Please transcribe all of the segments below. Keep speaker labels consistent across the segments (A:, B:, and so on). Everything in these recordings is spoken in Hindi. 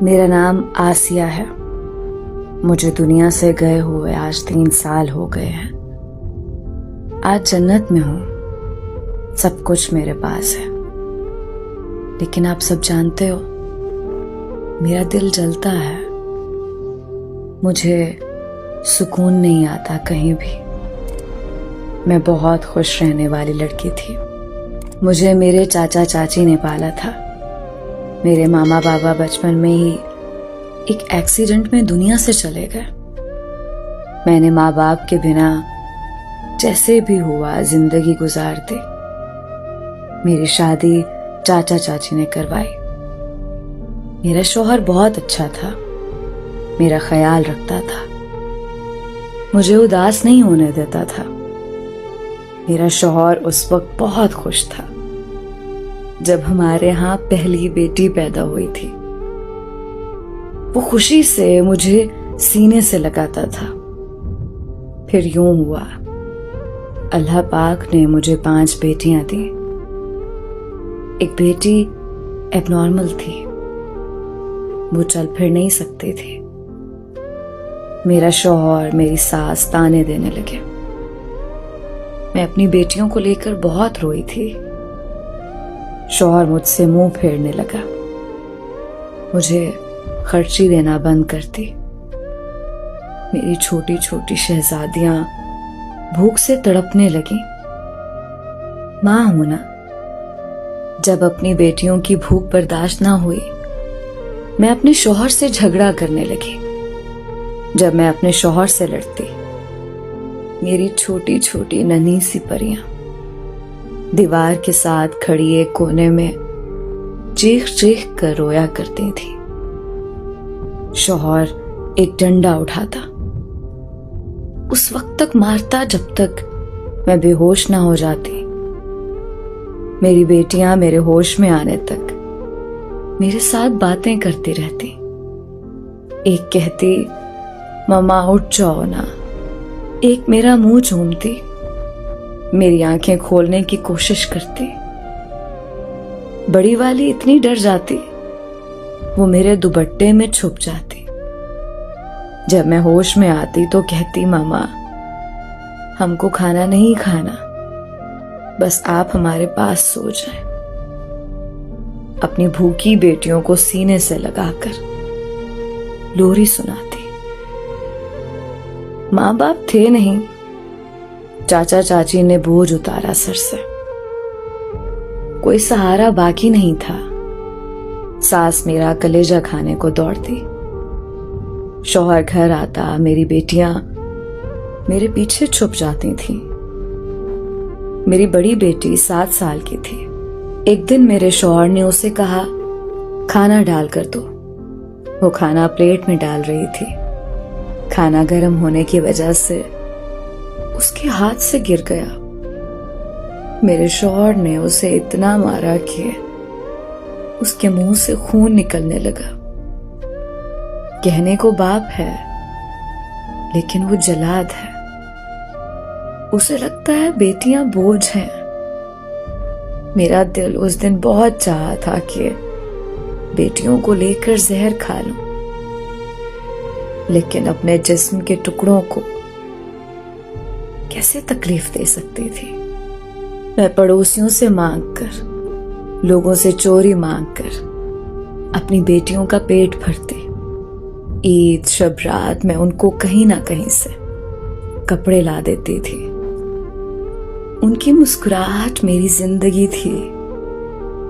A: मेरा नाम आसिया है। मुझे दुनिया से गए हुए आज 3 साल हो गए हैं। आज जन्नत में हूं, सब कुछ मेरे पास है। लेकिन आप सब जानते हो, मेरा दिल जलता है। मुझे सुकून नहीं आता कहीं भी। मैं बहुत खुश रहने वाली लड़की थी। मुझे मेरे चाचा चाची ने पाला था। मेरे मामा बाबा बचपन में ही एक एक्सीडेंट में दुनिया से चले गए। मैंने माँ बाप के बिना जैसे भी हुआ जिंदगी गुजार दी। मेरी शादी चाचा चाची ने करवाई। मेरा शौहर बहुत अच्छा था, मेरा ख्याल रखता था, मुझे उदास नहीं होने देता था। मेरा शौहर उस वक्त बहुत खुश था जब हमारे यहाँ पहली बेटी पैदा हुई थी। वो खुशी से मुझे सीने से लगाता था। फिर यूं हुआ, अल्लाह पाक ने मुझे 5 बेटियां दी। एक बेटी एबनॉर्मल थी, वो चल फिर नहीं सकती थी। मेरा शौहर मेरी सास ताने देने लगे। मैं अपनी बेटियों को लेकर बहुत रोई थी। शौहर मुझसे मुंह फेरने लगा, मुझे खर्ची देना बंद करती। मेरी छोटी छोटी शहजादियां भूख से तड़पने लगी। मां हूं ना, जब अपनी बेटियों की भूख बर्दाश्त ना हुई, मैं अपने शौहर से झगड़ा करने लगी। जब मैं अपने शौहर से लड़ती, मेरी छोटी छोटी नन्ही सी परियां दीवार के साथ खड़ी एक कोने में चीख चीख कर रोया करती थी। शौहर एक डंडा उठाता, उस वक्त तक मारता जब तक मैं बेहोश ना हो जाती। मेरी बेटियां मेरे होश में आने तक मेरे साथ बातें करती रहती। एक कहती, मम्मा उठ जाओ ना। एक मेरा मुंह चूमती, मेरी आंखें खोलने की कोशिश करती। बड़ी वाली इतनी डर जाती, वो मेरे दुपट्टे में छुप जाती। जब मैं होश में आती तो कहती, मामा हमको खाना नहीं खाना, बस आप हमारे पास सो जाएं। अपनी भूखी बेटियों को सीने से लगाकर लोरी सुनाती। माँ बाप थे नहीं, चाचा चाची ने बोझ उतारा सर से। कोई सहारा बाकी नहीं था। सास मेरा कलेजा खाने को दौड़ती। शौहर घर आता, मेरी बेटियां मेरे पीछे छुप जाती थीं। मेरी बड़ी बेटी 7 साल की थी। एक दिन मेरे शौहर ने उसे कहा, खाना डाल कर दो। वो खाना प्लेट में डाल रही थी। खाना गर्म होने की वजह से उसके हाथ से गिर गया। मेरे शौहर ने उसे इतना मारा कि उसके मुंह से खून निकलने लगा। कहने को बाप है, लेकिन वो जलाद है। उसे लगता है बेटियां बोझ हैं। मेरा दिल उस दिन बहुत चाहा था कि बेटियों को लेकर जहर खा लूं, लेकिन अपने जिस्म के टुकड़ों को कैसे तकलीफ दे सकती थी। मैं पड़ोसियों से मांगकर, लोगों से चोरी मांगकर अपनी बेटियों का पेट भरती। ईद शब रात मैं उनको कहीं ना कहीं से कपड़े ला देती थी। उनकी मुस्कुराहट मेरी जिंदगी थी।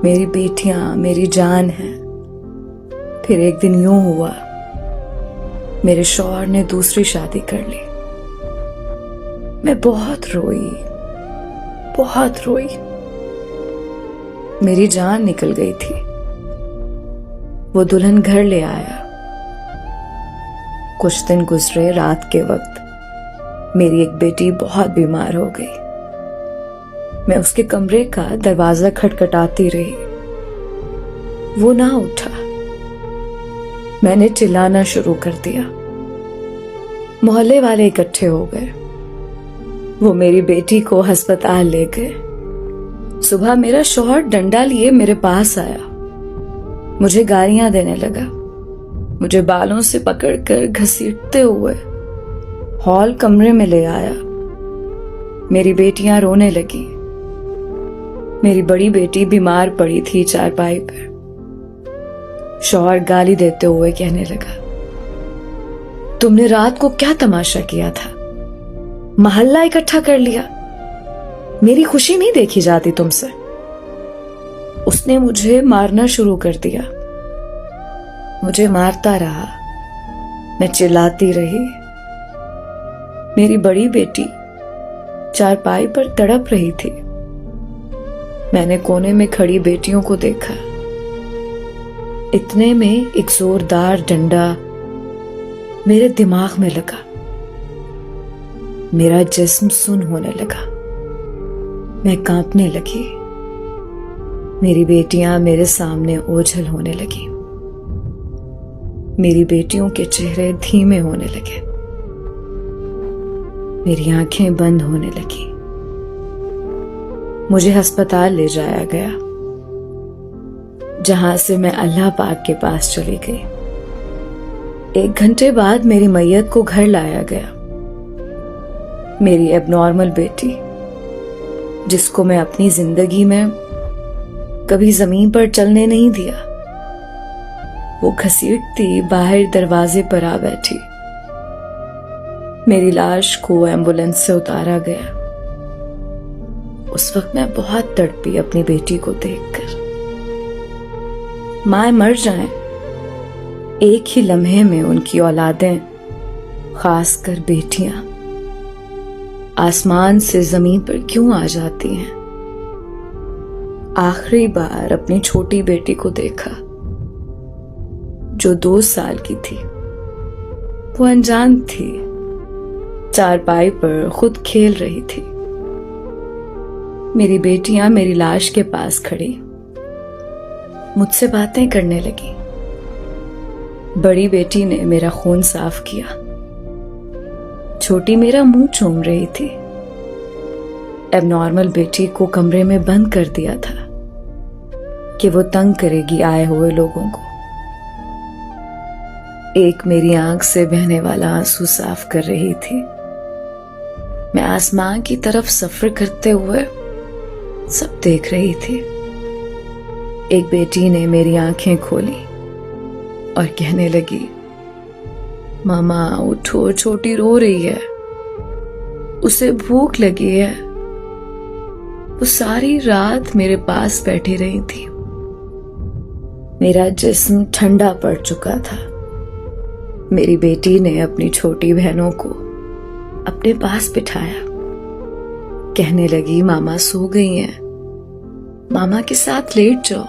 A: मेरी बेटियां मेरी जान है। फिर एक दिन यूं हुआ, मेरे शौहर ने दूसरी शादी कर ली। मैं बहुत रोई, बहुत रोई। मेरी जान निकल गई थी। वो दुल्हन घर ले आया। कुछ दिन गुजरे। रात के वक्त मेरी एक बेटी बहुत बीमार हो गई। मैं उसके कमरे का दरवाजा खटखटाती रही, वो ना उठा। मैंने चिल्लाना शुरू कर दिया। मोहल्ले वाले इकट्ठे हो गए। वो मेरी बेटी को अस्पताल ले गए। सुबह मेरा शौहर डंडा लिए मेरे पास आया, मुझे गालियां देने लगा। मुझे बालों से पकड़कर घसीटते हुए हॉल कमरे में ले आया। मेरी बेटियां रोने लगी। मेरी बड़ी बेटी बीमार पड़ी थी चारपाई पर। शौहर गाली देते हुए कहने लगा, तुमने रात को क्या तमाशा किया था? मोहल्ला इकट्ठा कर लिया। मेरी खुशी नहीं देखी जाती तुमसे। उसने मुझे मारना शुरू कर दिया। मुझे मारता रहा। मैं चिल्लाती रही। मेरी बड़ी बेटी चारपाई पर तड़प रही थी। मैंने कोने में खड़ी बेटियों को देखा। इतने में एक जोरदार डंडा मेरे दिमाग में लगा। मेरा जिस्म सुन्न होने लगा। मैं कांपने लगी। मेरी बेटियां मेरे सामने ओझल होने लगी। मेरी बेटियों के चेहरे धीमे होने लगे। मेरी आंखें बंद होने लगी। मुझे अस्पताल ले जाया गया, जहां से मैं अल्लाह पाक के पास चली गई। 1 घंटे बाद मेरी मैयत को घर लाया गया। मेरी एबनॉर्मल बेटी, जिसको मैं अपनी जिंदगी में कभी जमीन पर चलने नहीं दिया, वो घसीटती बाहर दरवाजे पर आ बैठी। मेरी लाश को एम्बुलेंस से उतारा गया। उस वक्त मैं बहुत तड़पी अपनी बेटी को देखकर। मां मर जाएं, एक ही लम्हे में उनकी औलादें, खासकर बेटियां, आसमान से जमीन पर क्यों आ जाती हैं। आखिरी बार अपनी छोटी बेटी को देखा, जो 2 साल की थी। वो अनजान थी, चारपाई पर खुद खेल रही थी। मेरी बेटियां मेरी लाश के पास खड़ी मुझसे बातें करने लगी। बड़ी बेटी ने मेरा खून साफ किया। छोटी मेरा मुंह चूम रही थी। एबनॉर्मल बेटी को कमरे में बंद कर दिया था कि वो तंग करेगी आए हुए लोगों को। एक मेरी आंख से बहने वाला आंसू साफ कर रही थी। मैं आसमान की तरफ सफर करते हुए सब देख रही थी। एक बेटी ने मेरी आंखें खोली और कहने लगी, मामा उठो, छोटी रो रही है, उसे भूख लगी है। वो सारी रात मेरे पास बैठी रही थी। मेरा जिस्म ठंडा पड़ चुका था। मेरी बेटी ने अपनी छोटी बहनों को अपने पास बिठाया। कहने लगी, मामा सो गई हैं, मामा के साथ लेट जाओ।